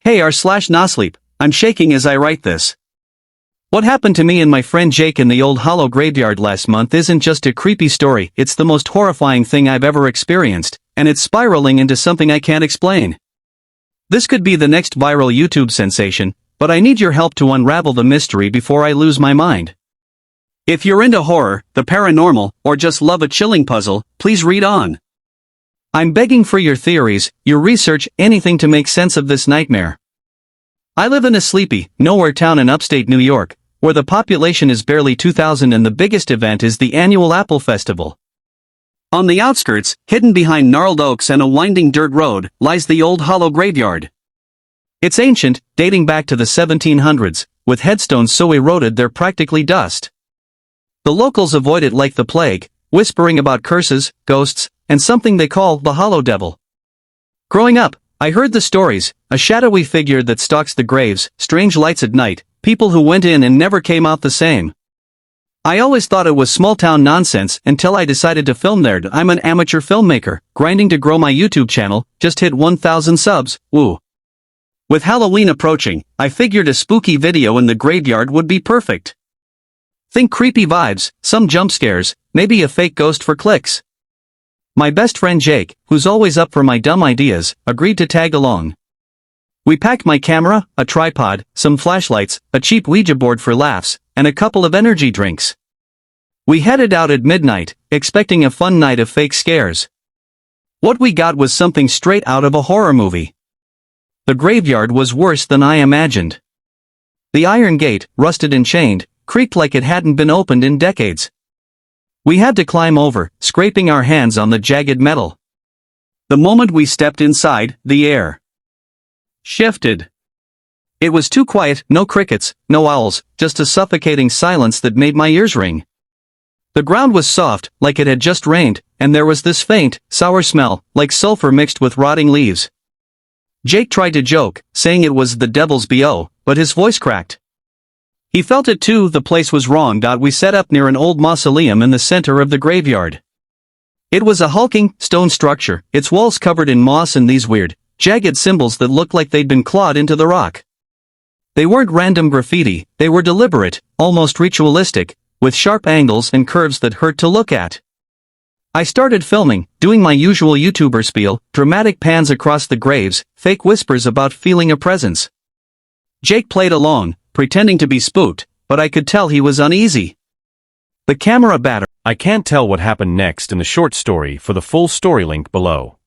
Hey r/nosleep, I'm shaking as I write this. What happened to me and my friend Jake in the old hollow graveyard last month isn't just a creepy story, it's the most horrifying thing I've ever experienced, and it's spiraling into something I can't explain. This could be the next viral YouTube sensation, but I need your help to unravel the mystery before I lose my mind. If you're into horror, the paranormal, or just love a chilling puzzle, please read on. I'm begging for your theories, your research, anything to make sense of this nightmare. I live in a sleepy, nowhere town in upstate New York, where the population is barely 2,000 and the biggest event is the annual Apple Festival. On the outskirts, hidden behind gnarled oaks and a winding dirt road, lies the old hollow graveyard. It's ancient, dating back to the 1700s, with headstones so eroded they're practically dust. The locals avoid it like the plague, whispering about curses, ghosts, and something they call the Hollow Devil. Growing up, I heard the stories, a shadowy figure that stalks the graves, strange lights at night, people who went in and never came out the same. I always thought it was small-town nonsense until I decided to film there. I'm an amateur filmmaker, grinding to grow my YouTube channel, just hit 1,000 subs, woo. With Halloween approaching, I figured a spooky video in the graveyard would be perfect. Think creepy vibes, some jump scares, maybe a fake ghost for clicks. My best friend Jake, who's always up for my dumb ideas, agreed to tag along. We packed my camera, a tripod, some flashlights, a cheap Ouija board for laughs, and a couple of energy drinks. We headed out at midnight, expecting a fun night of fake scares. What we got was something straight out of a horror movie. The graveyard was worse than I imagined. The iron gate, rusted and chained, creaked like it hadn't been opened in decades. We had to climb over, scraping our hands on the jagged metal. The moment we stepped inside, the air shifted. It was too quiet, no crickets, no owls, just a suffocating silence that made my ears ring. The ground was soft, like it had just rained, and there was this faint, sour smell, like sulfur mixed with rotting leaves. Jake tried to joke, saying it was the devil's BO, but his voice cracked. He felt it too, the place was wrong. We set up near an old mausoleum in the center of the graveyard. It was a hulking, stone structure, its walls covered in moss and these weird, jagged symbols that looked like they'd been clawed into the rock. They weren't random graffiti, they were deliberate, almost ritualistic, with sharp angles and curves that hurt to look at. I started filming, doing my usual YouTuber spiel, dramatic pans across the graves, fake whispers about feeling a presence. Jake played along, pretending to be spooked, but I could tell he was uneasy. The camera battered. I can't tell what happened next in the short story. For the full story, link below.